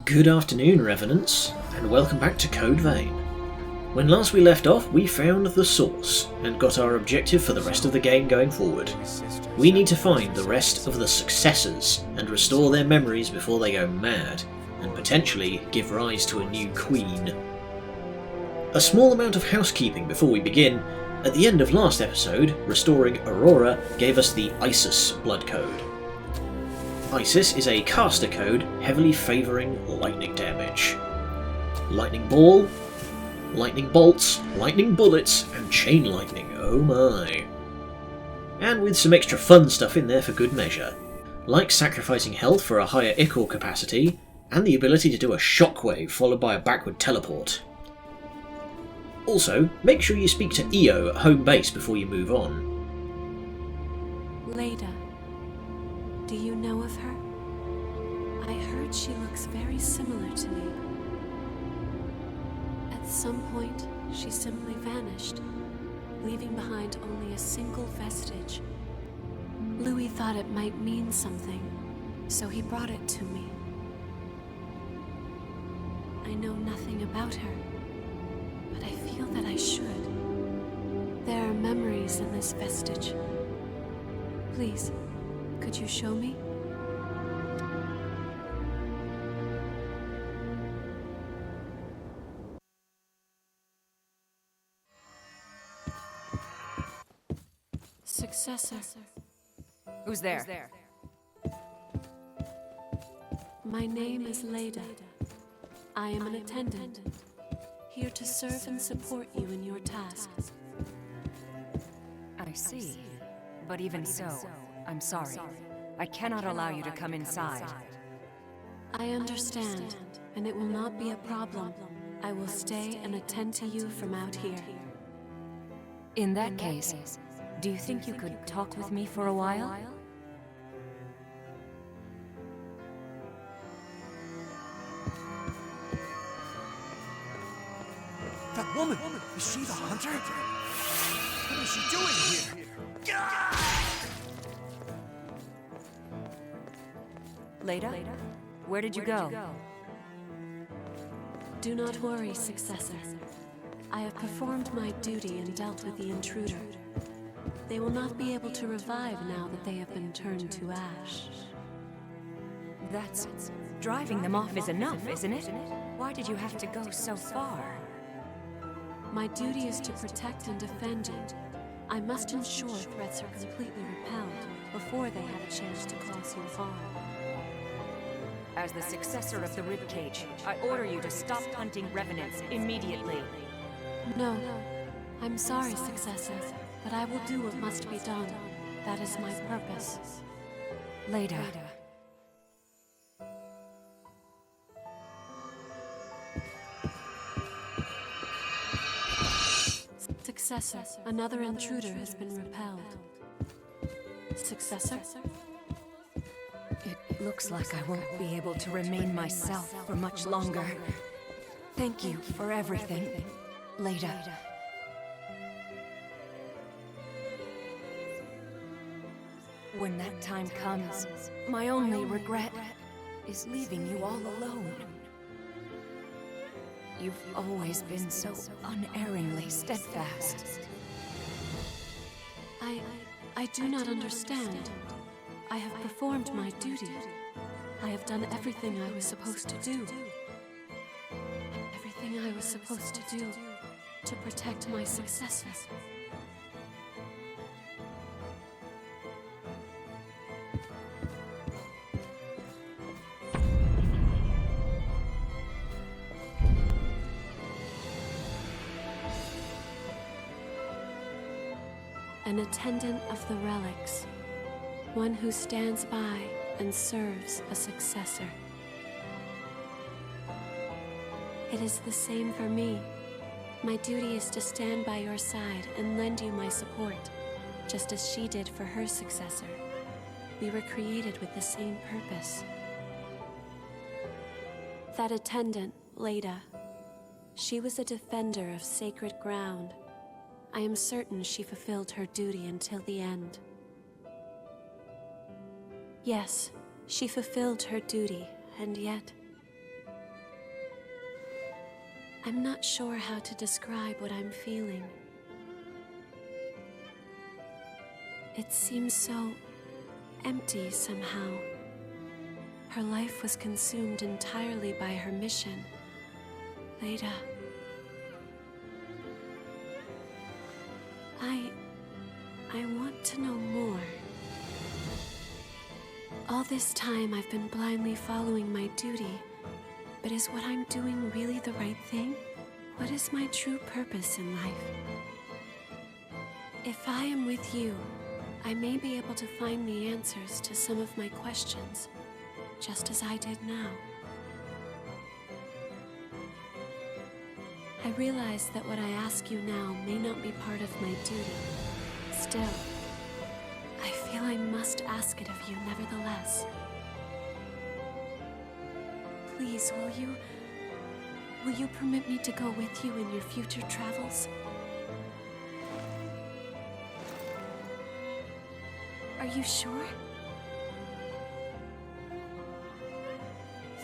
Good afternoon, Revenants, and welcome back to Code Vein. When last we left off, we found the source, and got our objective for the rest of the game going forward. We need to find the rest of the Successors, and restore their memories before they go mad, and potentially give rise to a new queen. A small amount of housekeeping before we begin. At the end of last episode, restoring Aurora gave us the Isis blood code. Isis is a caster code heavily favouring lightning damage. Lightning ball, lightning bolts, lightning bullets, and chain lightning, oh my. And with some extra fun stuff in there for good measure, like sacrificing health for a higher ichor capacity, and the ability to do a shockwave followed by a backward teleport. Also, make sure you speak to Io at home base before you move on. Leda. Do you know of her? I heard she looks very similar to me. At some point, she simply vanished, leaving behind only a single vestige. Louis thought it might mean something, so he brought it to me. I know nothing about her, but I feel that I should. There are memories in this vestige. Please, could you show me? Successor. Who's there? My name is Leda. I am an attendant, here to serve and support you in your tasks. I see. But even so, I'm sorry. I cannot allow you to come inside. I understand, and it will not be a problem. I will stay and attend to you from out here. In that case, do you think you could talk with me for a while? That woman! Is she the hunter? What is she doing here? Leda? Where did you go? Do not worry, Successor. I have performed my duty and dealt with the intruder. They will not be able to revive now that they have been turned to ash. That's... driving them off is enough, isn't it? Why did you have to go so far? My duty is to protect and defend you. I must ensure threats are completely repelled before they have a chance to cause you harm. As the successor of the ribcage, I order you to stop hunting revenants immediately. No. I'm sorry, Successor, but I will do what must be done. That is my purpose. Leda. Successor, another intruder has been repelled. Successor? It looks like I won't be able to remain myself for much longer. Thank you for everything, Leda. When that time comes, my only regret is leaving you all alone. You've always been so unerringly steadfast. I do not understand. I have performed my duty. I have done everything I was supposed to do. Everything I was supposed to do to protect my successor. An attendant of the relics, one who stands by and serves a successor. It is the same for me. My duty is to stand by your side and lend you my support, just as she did for her successor. We were created with the same purpose. That attendant, Leda, she was a defender of sacred ground. I am certain she fulfilled her duty until the end. Yes, she fulfilled her duty, and yet I'm not sure how to describe what I'm feeling. It seems so empty somehow. Her life was consumed entirely by her mission. Leda. I want to know more. All this time I've been blindly following my duty, but is what I'm doing really the right thing? What is my true purpose in life? If I am with you, I may be able to find the answers to some of my questions, just as I did now. I realize that what I ask you now may not be part of my duty. Still, I feel I must ask it of you nevertheless. Please, will you permit me to go with you in your future travels? Are you sure?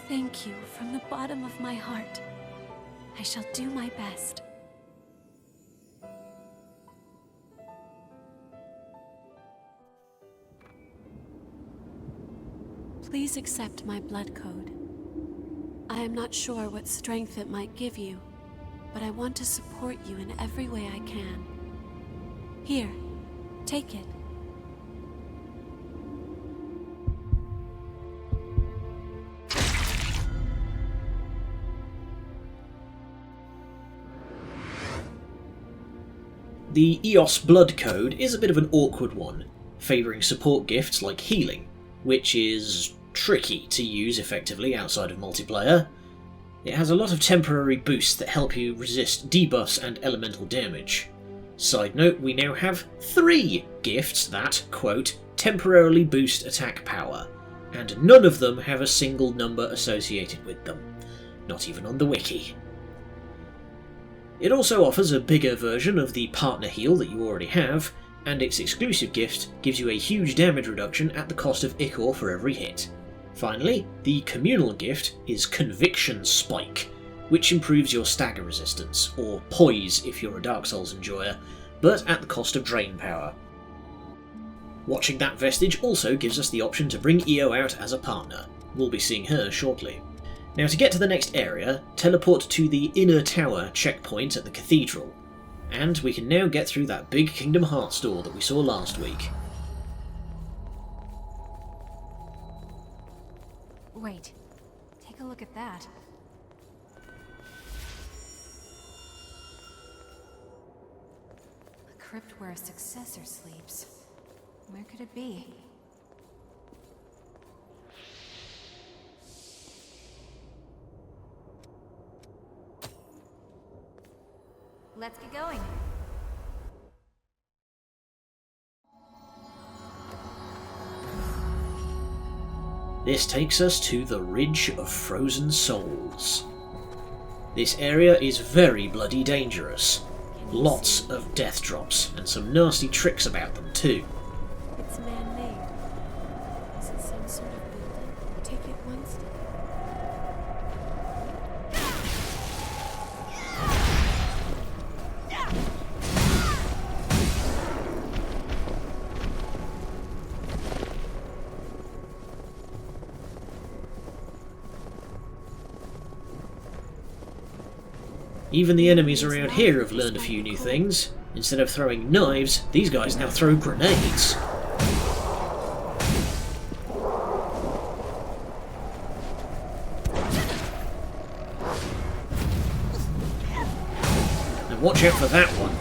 Thank you from the bottom of my heart. I shall do my best. Please accept my blood code. I am not sure what strength it might give you, but I want to support you in every way I can. Here, take it. The Eos blood code is a bit of an awkward one, favouring support gifts like healing, which is tricky to use effectively outside of multiplayer. It has a lot of temporary boosts that help you resist debuffs and elemental damage. Side note, we now have 3 gifts that, quote, temporarily boost attack power, and none of them have a single number associated with them. Not even on the wiki. It also offers a bigger version of the partner heal that you already have, and its exclusive gift gives you a huge damage reduction at the cost of Ichor for every hit. Finally, the communal gift is Conviction Spike, which improves your stagger resistance, or poise if you're a Dark Souls enjoyer, but at the cost of drain power. Watching that Vestige also gives us the option to bring Io out as a partner. We'll be seeing her shortly. Now to get to the next area, teleport to the Inner Tower checkpoint at the Cathedral, and we can now get through that big Kingdom Hearts door that we saw last week. Wait, take a look at that. A crypt where a successor sleeps. Where could it be? Let's get going. This takes us to the Ridge of Frozen Souls. This area is very bloody dangerous. Lots of death drops, and some nasty tricks about them too. It's man-made. Is it some sort of building? Take it one step. Even the enemies around here have learned a few new things. Instead of throwing knives, these guys now throw grenades. And watch out for that one.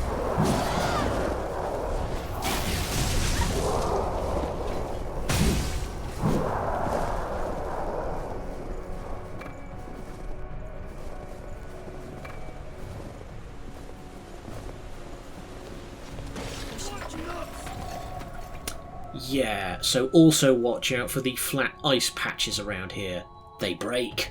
Yeah, so also watch out for the flat ice patches around here. They break.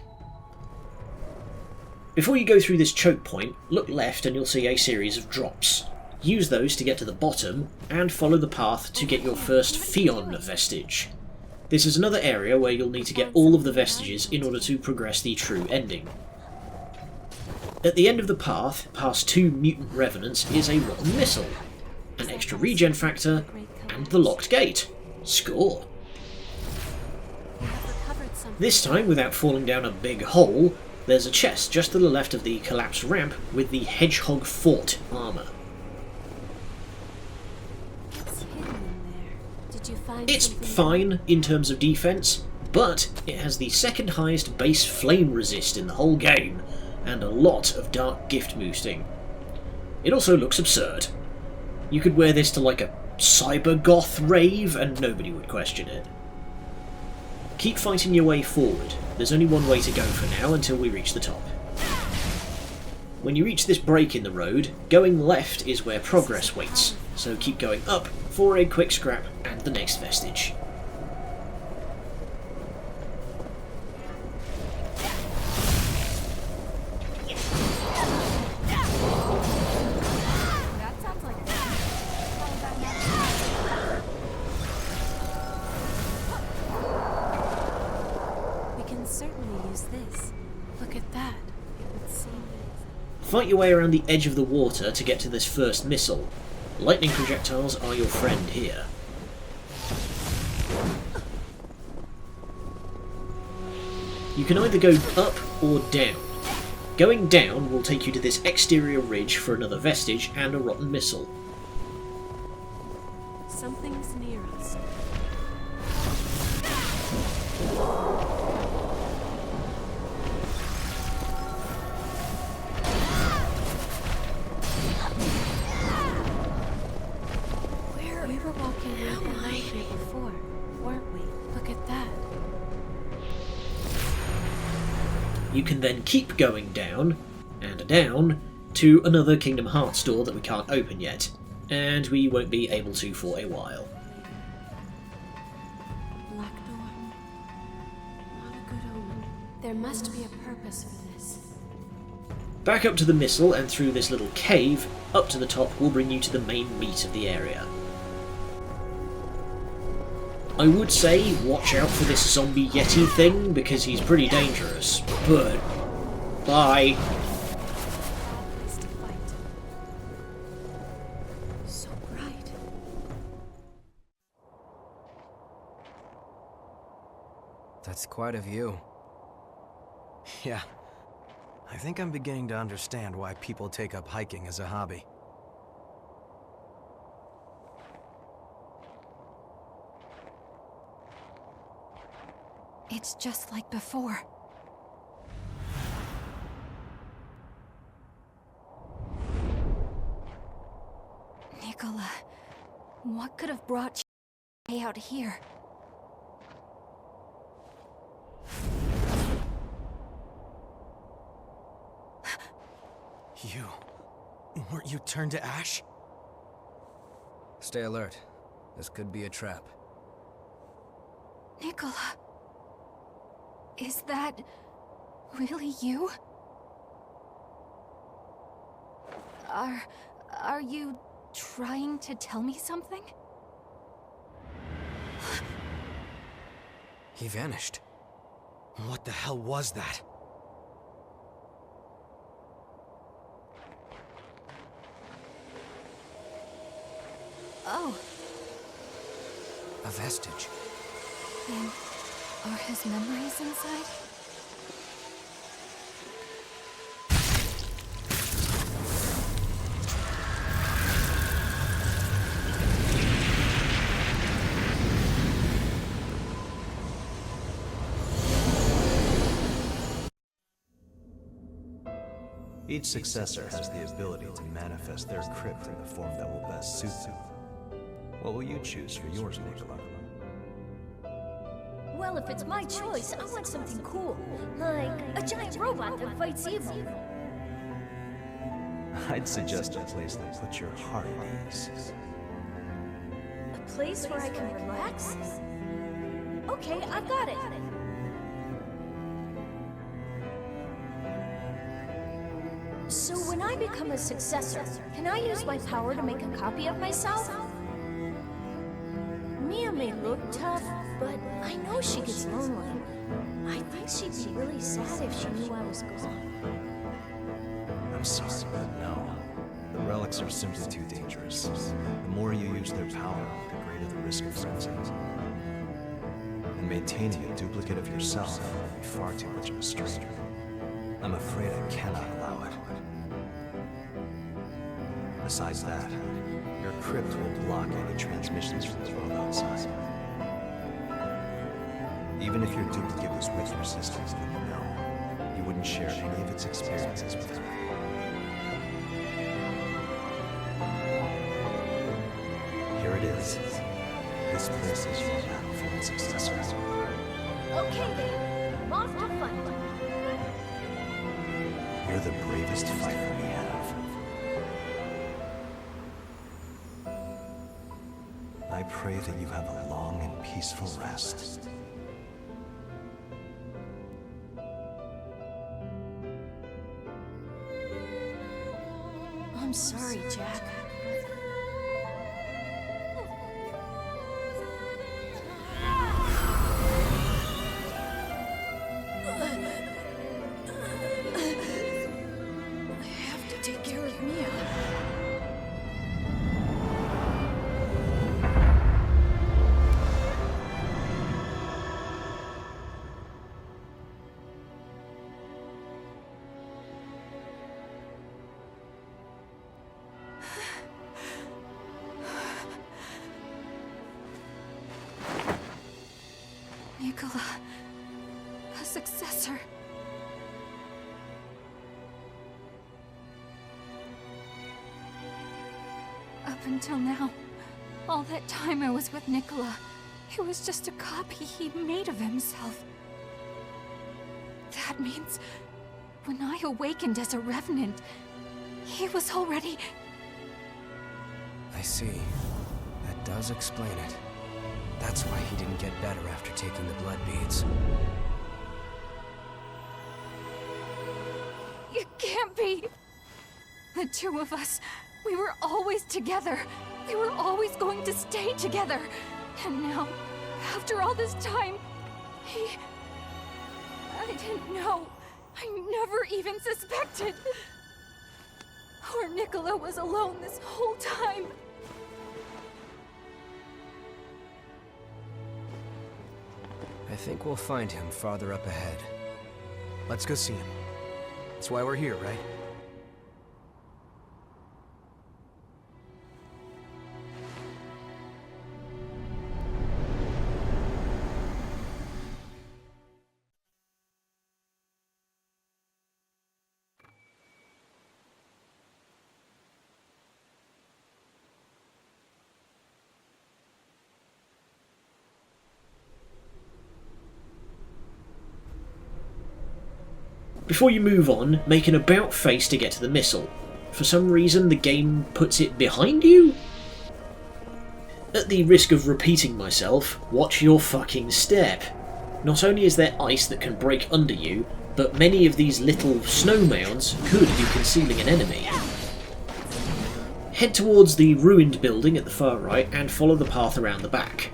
Before you go through this choke point, look left and you'll see a series of drops. Use those to get to the bottom, and follow the path to get your first Fionn Vestige. This is another area where you'll need to get all of the Vestiges in order to progress the true ending. At the end of the path, past 2 mutant revenants, is a rotten missile, an extra regen factor, and the locked gate. Score! This time, without falling down a big hole, there's a chest just to the left of the collapsed ramp with the Hedgehog Fort armour. It's fine in terms of defense, but it has the second highest base flame resist in the whole game, and a lot of dark gift boosting. It also looks absurd. You could wear this to like a cyber goth rave and nobody would question it. Keep fighting your way forward. There's only one way to go for now until we reach the top. When you reach this break in the road, going left is where progress waits, so keep going up for a quick scrap and the next vestige. Fight your way around the edge of the water to get to this first missile. Lightning projectiles are your friend here. You can either go up or down. Going down will take you to this exterior ridge for another vestige and a rotten missile. Something's near us. We were walking right behind here before, weren't we? Look at that. You can then keep going down, and down, to another Kingdom Hearts door that we can't open yet, and we won't be able to for a while. Black door. Not a good omen. There must be a purpose for this. Back up to the missile and through this little cave, up to the top will bring you to the main meat of the area. I would say watch out for this zombie yeti thing because he's pretty dangerous, but bye. Place to fight. So bright. That's quite a view. Yeah. I think I'm beginning to understand why people take up hiking as a hobby. It's just like before. Nicola, what could have brought you out here? You... weren't you turned to ash? Stay alert. This could be a trap. Nicola... Is that really you? Are you trying to tell me something? He vanished. What the hell was that? Oh, A vestige. then are his memories inside? Each successor has the ability to manifest their crypt in the form that will best suit them. What will you choose for yours, Nicola? Well, if it's my choice, I want something cool. Like a giant robot that fights evil. I'd suggest a place that puts your heart at ease. A place where I can relax? Okay, I've got it. So when I become a successor, can I use my power to make a copy of myself? Mia may look tough, but I know she gets lonely. I think she'd be really sad if she knew I was gone. I'm sorry, but no. The relics are simply too dangerous. The more you use their power, the greater the risk of frenzy. And maintaining a duplicate of yourself would be far too much of a strain. I'm afraid I cannot allow it. Besides that, your crypt will block any transmissions from the world outside. Even if your duplicate was with your sister, you wouldn't share any of its experiences with her. Here it is. This place is your battlefield, Successor. Okay then, I'm off to fight. You're the bravest fighter we have. I pray that you have a long and peaceful rest. I'm sorry, Jack. I have to take care of Mia. Nicola, a successor. Up until now, all that time I was with Nicola, it was just a copy he made of himself. That means, when I awakened as a revenant, he was already... I see. That does explain it. That's why he didn't get better after taking the blood beads. It can't be! The two of us, we were always together. We were always going to stay together. And now, after all this time, I didn't know. I never even suspected. Poor Nicola was alone this whole time. I think we'll find him farther up ahead. Let's go see him. That's why we're here, right? Before you move on, make an about face to get to the missile. For some reason the game puts it behind you? At the risk of repeating myself, watch your fucking step. Not only is there ice that can break under you, but many of these little snow mounds could be concealing an enemy. Head towards the ruined building at the far right and follow the path around the back.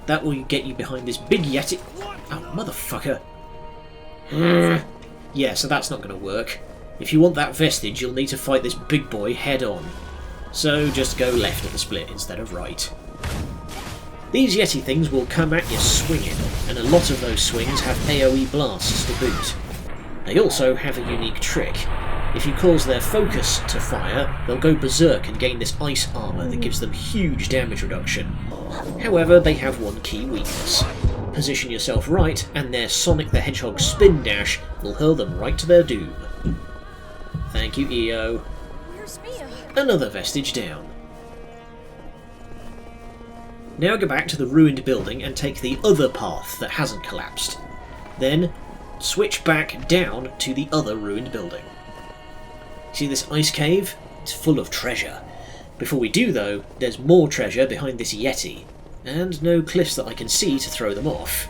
That will get you behind this big yeti... Oh, motherfucker. Yeah, so that's not going to work. If you want that vestige, you'll need to fight this big boy head on. So just go left at the split instead of right. These yeti things will come at you swinging, and a lot of those swings have AoE blasts to boot. They also have a unique trick. If you cause their focus to fire, they'll go berserk and gain this ice armour that gives them huge damage reduction. However, they have one key weakness. Position yourself right, and their Sonic the Hedgehog spin dash will hurl them right to their doom. Thank you, EO. Where's Mia? Another vestige down. Now go back to the ruined building and take the other path that hasn't collapsed. Then, switch back down to the other ruined building. See this ice cave? It's full of treasure. Before we do though, there's more treasure behind this yeti, and no cliffs that I can see to throw them off.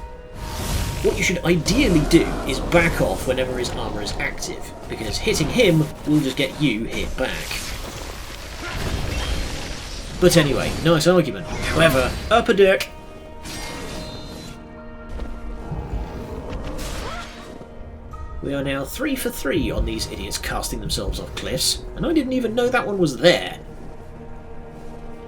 What you should ideally do is back off whenever his armour is active, because hitting him will just get you hit back. But anyway, nice argument. However, upper deck. We are now 3 for 3 on these idiots casting themselves off cliffs, and I didn't even know that one was there.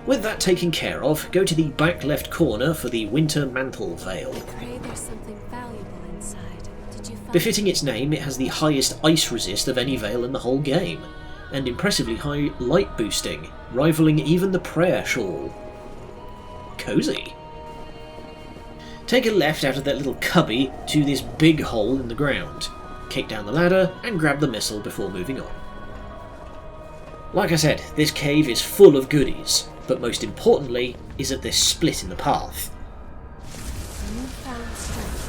With that taken care of, go to the back left corner for the Winter Mantle Veil. Pray there's something valuable inside. Did you find Befitting its name, it has the highest ice resist of any veil in the whole game, and impressively high light boosting, rivaling even the Prayer Shawl. Cozy. Take a left out of that little cubby to this big hole in the ground. Kick down the ladder and grab the missile before moving on. Like I said, this cave is full of goodies, but most importantly is that this split in the path. newfound strength?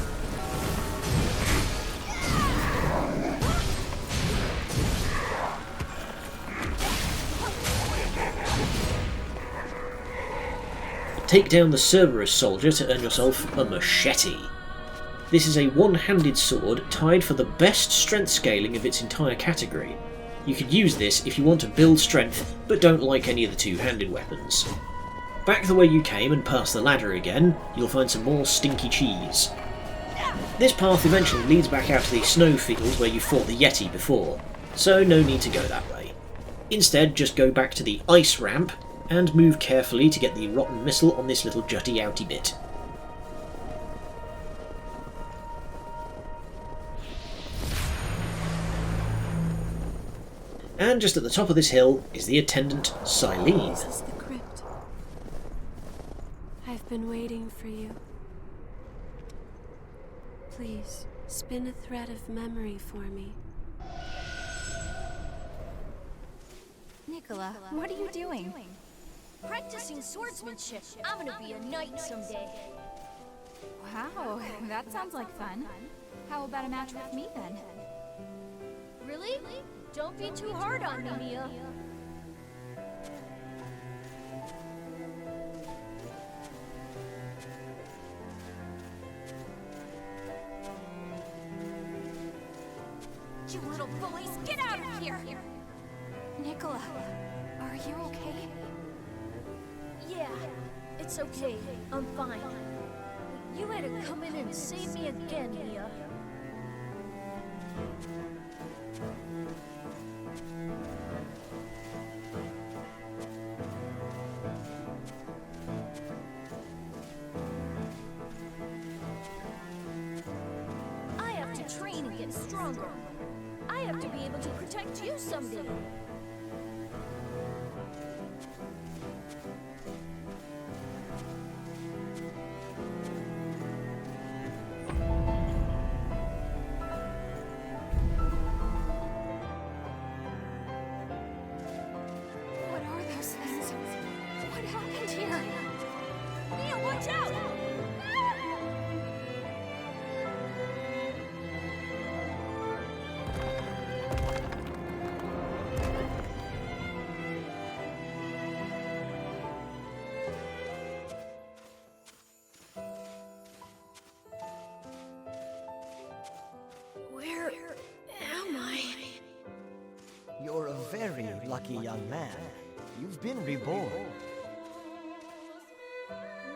Take down the Cerberus soldier to earn yourself a Machete. This is a one-handed sword tied for the best strength scaling of its entire category. You could use this if you want to build strength but don't like any of the two-handed weapons. Back the way you came and past the ladder again, you'll find some more stinky cheese. This path eventually leads back out to the snow fields where you fought the Yeti before, so no need to go that way. Instead, just go back to the ice ramp and move carefully to get the rotten missile on this little jutty outy bit. And just at the top of this hill is the attendant, Silene. This is the crypt. I've been waiting for you. Please, spin a thread of memory for me. Nicola, what are you doing? Practicing swordsmanship. I'm gonna be a knight someday. Wow, that sounds like fun. How about a match with me then? Really? Don't be too hard on me, Mia. You little bullies, get out of here! Nicola, are you okay? Yeah, it's okay. I'm fine. You had to come in and save me again, Mia. I have to train and get stronger. I have to be able to protect you someday. What are those things? What happened here? Mia, watch out! Where am I? You're a very lucky young man. You've been reborn.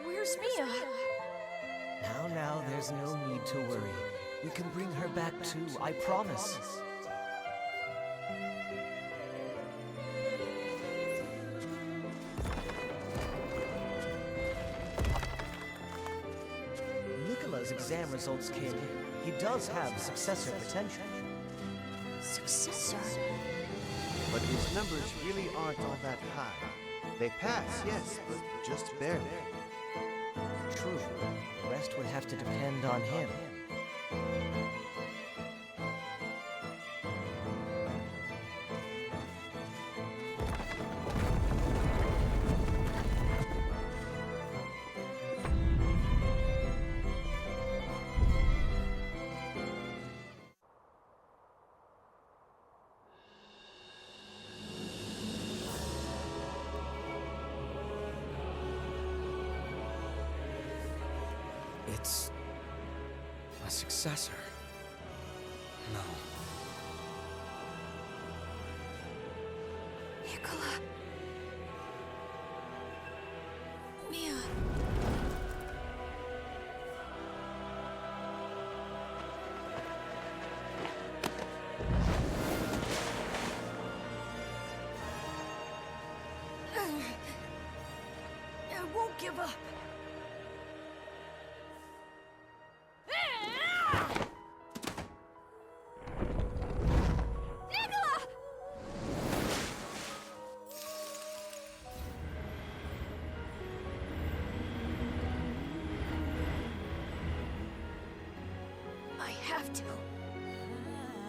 Where's Mia? Now, there's no need to worry. We can bring her back too, I promise. Nicola's exam results came in. He does have successor potential. Successor? But his numbers really aren't all that high. They pass, yes, but just barely. True. The rest would have to depend on him. It's a successor. No. Nicola. Mia. give up! Nicola!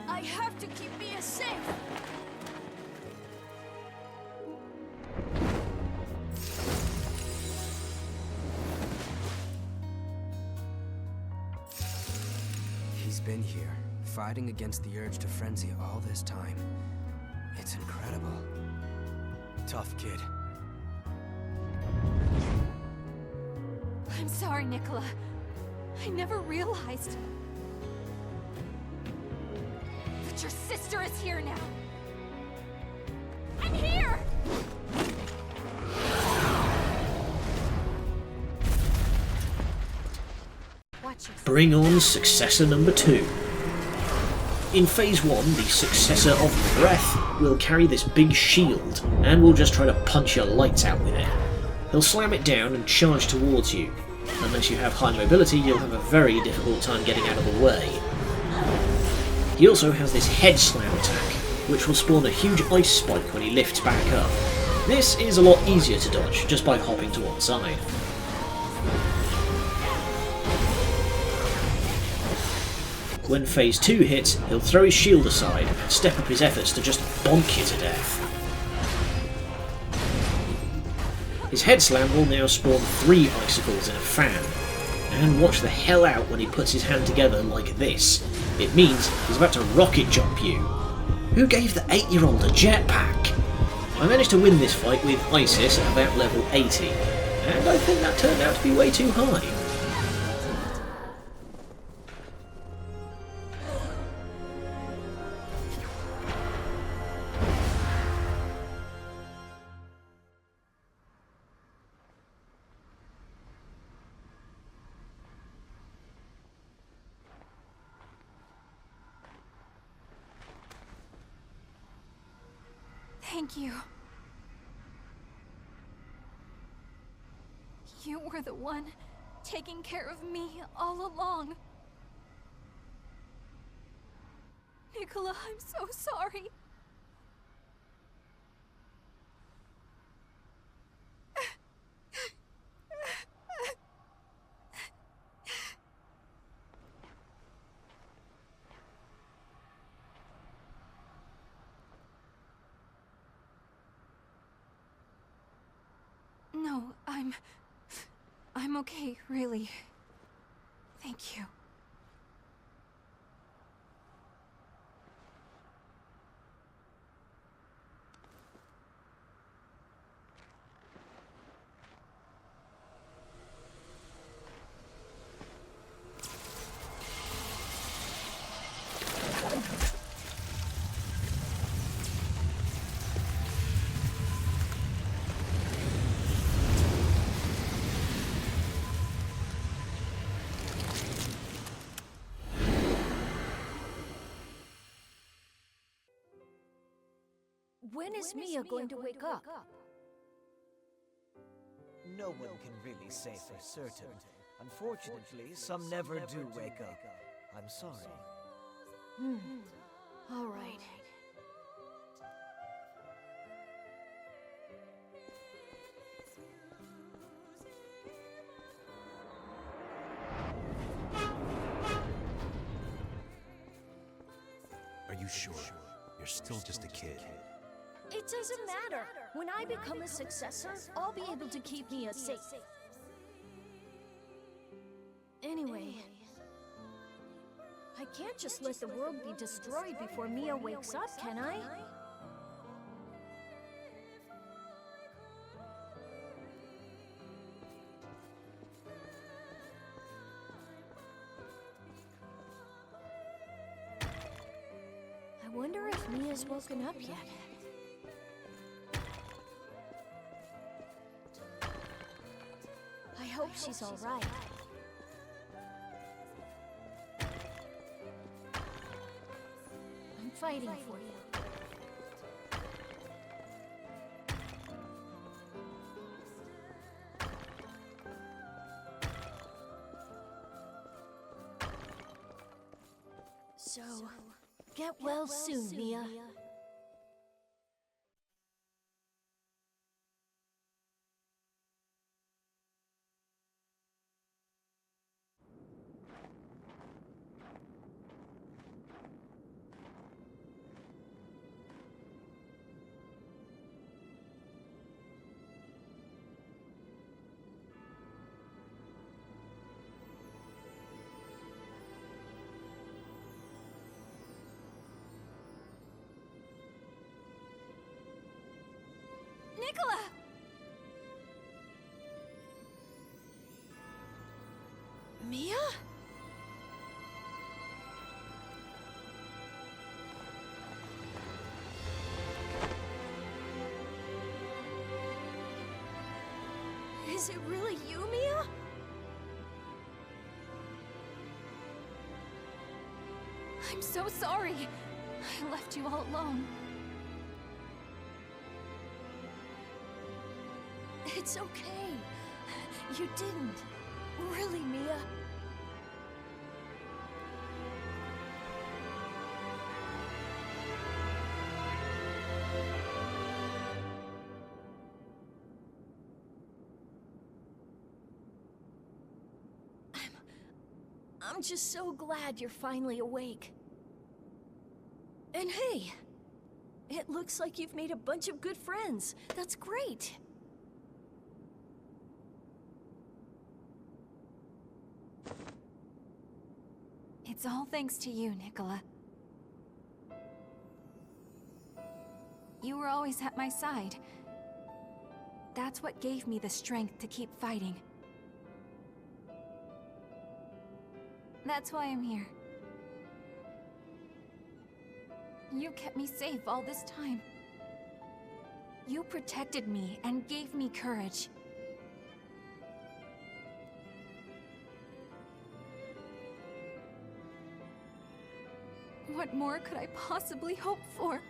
I have to keep Mia safe! He's been here, fighting against the urge to frenzy all this time. It's incredible. Tough kid. I'm sorry, Nicola. I never realized that your sister is here now. I'm here! Watch yourself. Bring on Successor number 2. In Phase 1, the Successor of Breath will carry this big shield, and will just try to punch your lights out with it. He'll slam it down and charge towards you. Unless you have high mobility, you'll have a very difficult time getting out of the way. He also has this head slam attack, which will spawn a huge ice spike when he lifts back up. This is a lot easier to dodge, just by hopping to one side. When Phase 2 hits, he'll throw his shield aside and step up his efforts to just bonk you to death. His head slam will now spawn 3 icicles in a fan, and watch the hell out when he puts his hand together like this. It means he's about to rocket jump you. Who gave the 8-year-old a jetpack? I managed to win this fight with Isis at about level 80, and I think that turned out to be way too high. Thank you. You were the one taking care of me all along. Nicola, I'm so sorry. No, I'm okay, really. Thank you. When is Mia going to wake up? No one can really say for certain. Unfortunately, some never do wake up. I'm sorry. All right. Are you sure? You're still just a kid. It doesn't matter. When I become a successor, I'll be able to keep Mia safe. Anyway, I can't just let the world be destroyed before Mia wakes up, can I? I wonder if Mia's woken up yet. I hope she's all right. I'm fighting for you. So, get well soon, Mia. Nicola! Mia? Is it really you, Mia? I'm so sorry. I left you all alone. It's okay. You didn't. Really, Mia. I'm just so glad you're finally awake. And hey, it looks like you've made a bunch of good friends. That's great. It's all thanks to you, Nicola. You were always at my side. That's what gave me the strength to keep fighting. That's why I'm here. You kept me safe all this time. You protected me and gave me courage. What more could I possibly hope for?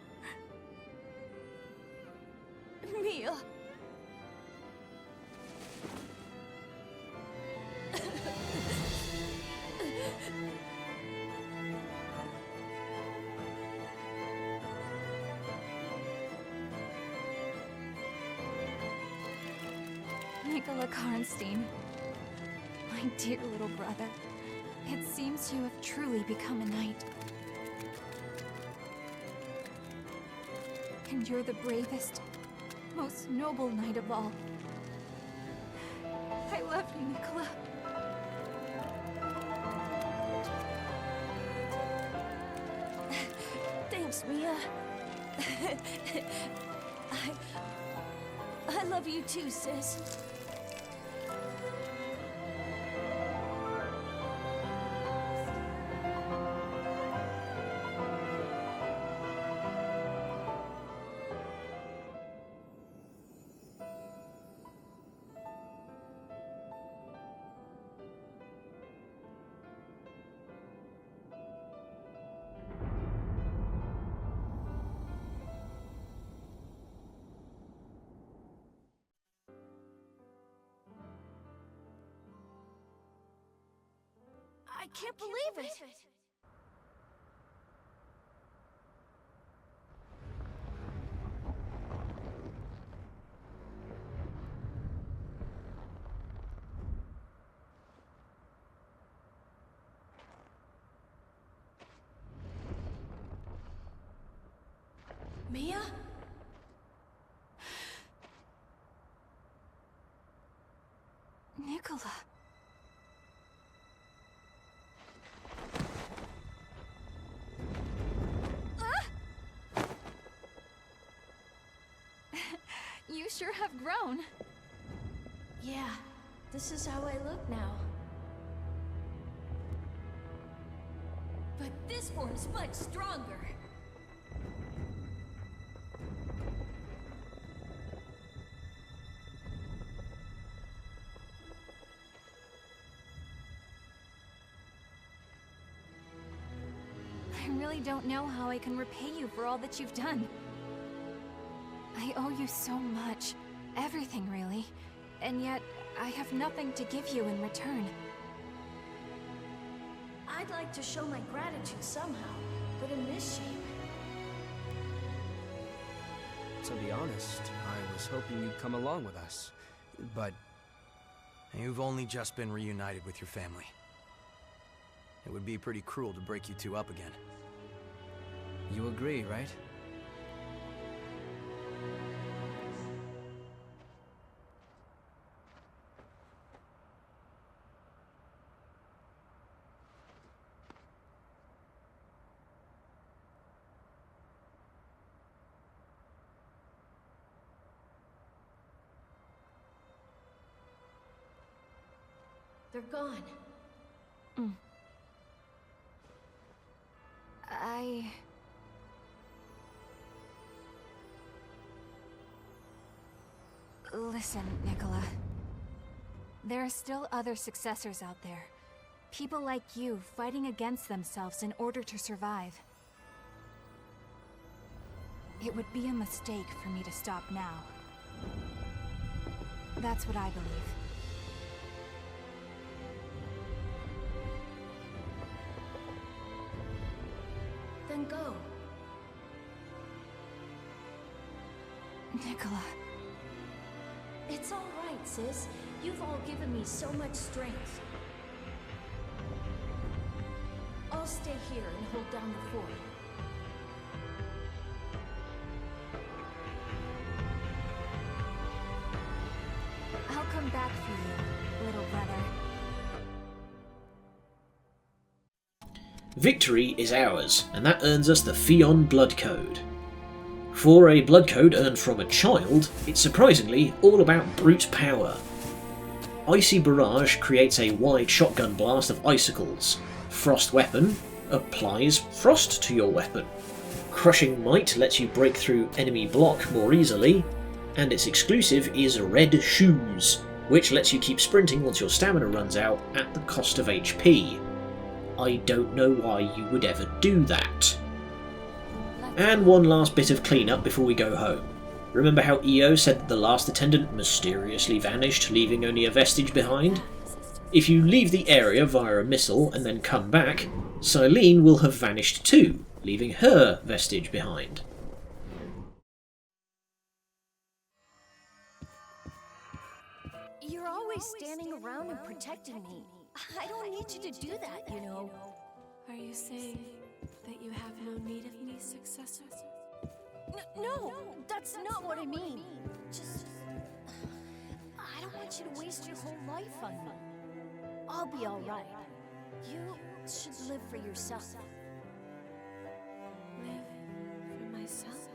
Mia. Nicola Karnstein, my dear little brother. It seems you have truly become a knight. And you're the bravest, most noble knight of all. I love you, Nicola. Thanks, Mia. I love you too, sis. I can't believe it! Mia? Nicola. You sure have grown. Yeah, this is how I look now. But this form's much stronger. I really don't know how I can repay you for all that you've done. I owe you so much. Everything, really. And yet, I have nothing to give you in return. I I'd like to show my gratitude somehow, but in this shape... To be honest, I was hoping you'd come along with us, but... You've only just been reunited with your family. It would be pretty cruel to break you two up again. You agree, right? They're gone. Listen, Nicola. There are still other successors out there. People like you fighting against themselves in order to survive. It would be a mistake for me to stop now. That's what I believe. Then go. Nicola. It's all right, sis. You've all given me so much strength. I'll stay here and hold down the fort. I'll come back for you, little brother. Victory is ours, and that earns us the Fionn Blood Code. For a blood code earned from a child, it's surprisingly all about brute power. Icy Barrage creates a wide shotgun blast of icicles. Frost Weapon applies frost to your weapon. Crushing Might lets you break through enemy block more easily, and its exclusive is Red Shoes, which lets you keep sprinting once your stamina runs out at the cost of HP. I don't know why you would ever do that. And one last bit of cleanup before we go home. Remember how Eo said that the last attendant mysteriously vanished, leaving only a vestige behind? If you leave the area via a missile and then come back, Silene will have vanished too, leaving her vestige behind. You're always standing around and protecting me. I don't need you to do that, you know. Are you saying that you have no need of me, Successor? No, that's not what I mean. Just... I don't want you to waste your whole life on me. I'll be alright. You should live for yourself. Live for myself?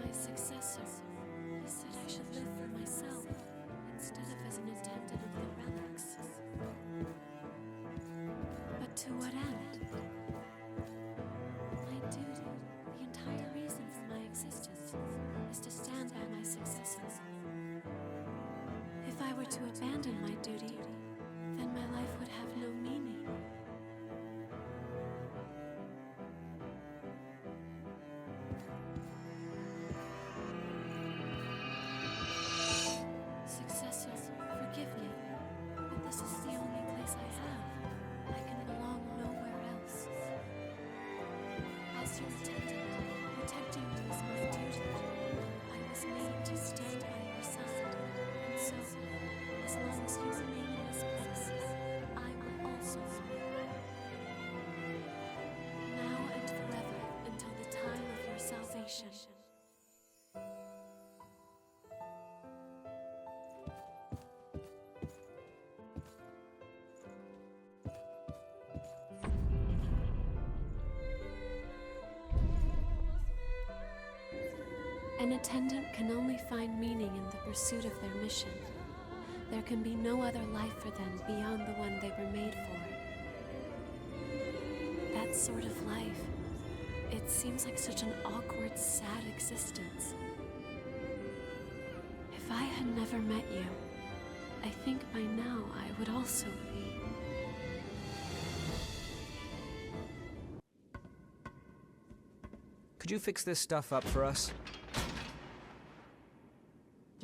My successor, he said I should live for myself instead of as an attendant of the relics. But to what end? My duty, the entire reason for my existence, is to stand by my successor. If I were to abandon my duty, then my life would have no meaning. Successor, forgive me, but this is the only place I have. I can belong nowhere else. As your attendant, protecting you is my duty. I was made to stand by your side, and so, as long as you remain in this place, I will also remain. Now and forever, until the time of your salvation. An attendant can only find meaning in the pursuit of their mission. There can be no other life for them beyond the one they were made for. That sort of life, it seems like such an awkward, sad existence. If I had never met you, I think by now I would also be. Could you fix this stuff up for us?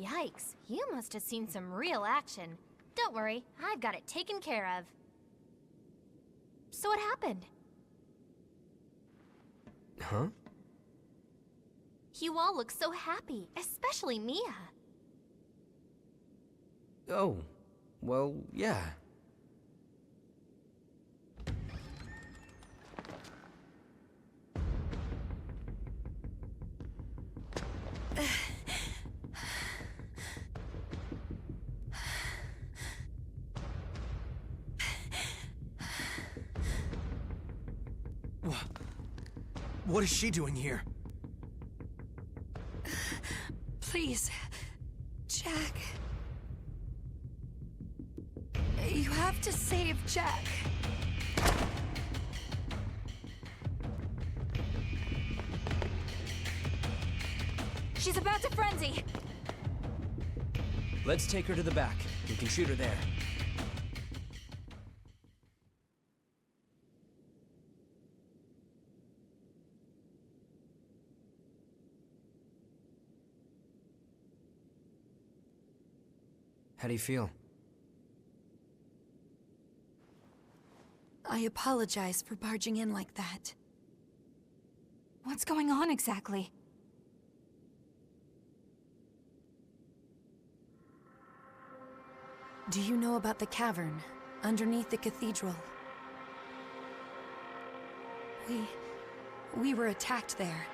Yikes, you must have seen some real action. Don't worry, I've got it taken care of. So what happened? Huh? You all look so happy, especially Mia. Oh, well, yeah. What is she doing here? Please, Jack. You have to save Jack. She's about to frenzy. Let's take her to the back. We can shoot her there. How do you feel? I apologize for barging in like that. What's going on exactly? Do you know about the cavern underneath the cathedral? We were attacked there.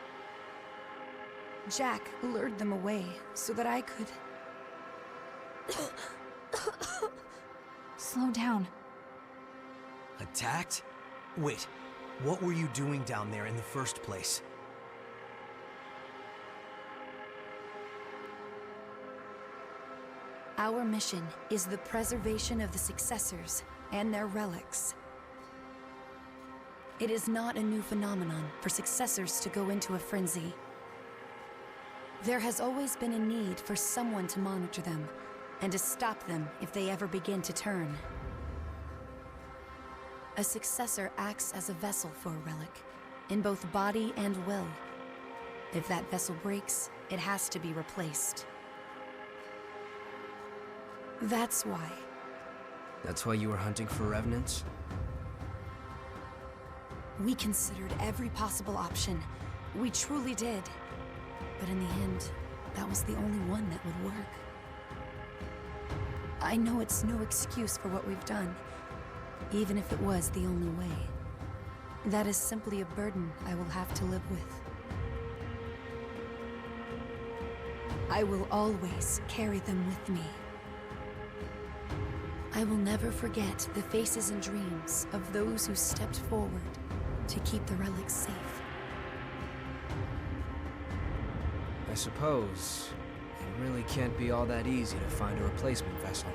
Jack lured them away so that I could... Slow down. Attacked? Wait, what were you doing down there in the first place? Our mission is the preservation of the Successors and their relics. It is not a new phenomenon for Successors to go into a frenzy. There has always been a need for someone to monitor them, and to stop them if they ever begin to turn. A Successor acts as a vessel for a relic, in both body and will. If that vessel breaks, it has to be replaced. That's why. That's why you were hunting for revenants? We considered every possible option. We truly did. But in the end, that was the only one that would work. I know it's no excuse for what we've done, even if it was the only way. That is simply a burden I will have to live with. I will always carry them with me. I will never forget the faces and dreams of those who stepped forward to keep the relics safe. I suppose it really can't be all that easy to find a replacement vessel.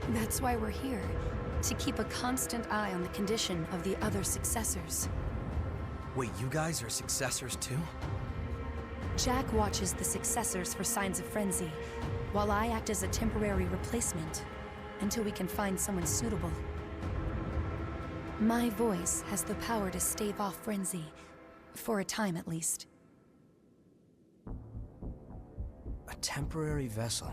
That's why we're here, to keep a constant eye on the condition of the other Successors. Wait, you guys are Successors too? Jack watches the Successors for signs of frenzy, while I act as a temporary replacement, until we can find someone suitable. My voice has the power to stave off frenzy, for a time at least. A temporary vessel.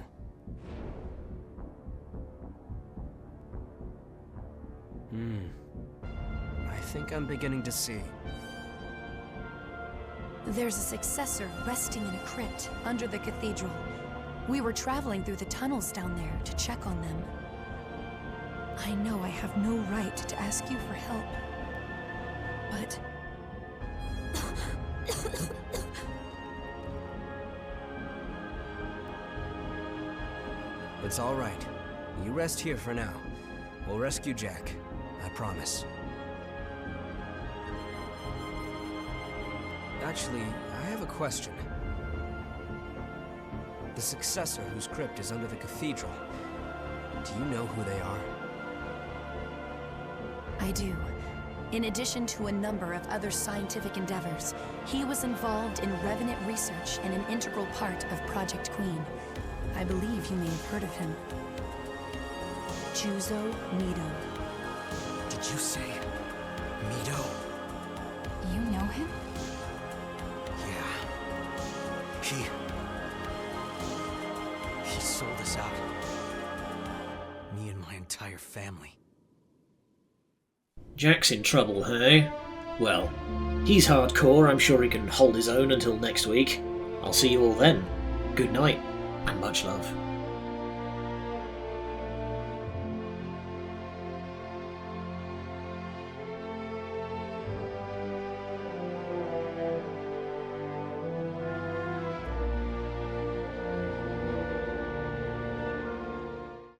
I think I'm beginning to see. There's a Successor resting in a crypt under the cathedral. We were traveling through the tunnels down there to check on them. I know I have no right to ask you for help, but... It's all right. You rest here for now. We'll rescue Jack. I promise. Actually, I have a question. The Successor whose crypt is under the cathedral. Do you know who they are? I do. In addition to a number of other scientific endeavors, he was involved in revenant research and an integral part of Project Queen. I believe you may have heard of him. Juzo Mido. Did you say Mido? You know him? Yeah. sold us out. Me and my entire family. Jack's in trouble, hey? Well, he's hardcore. I'm sure he can hold his own until next week. I'll see you all then. Good night, and much love.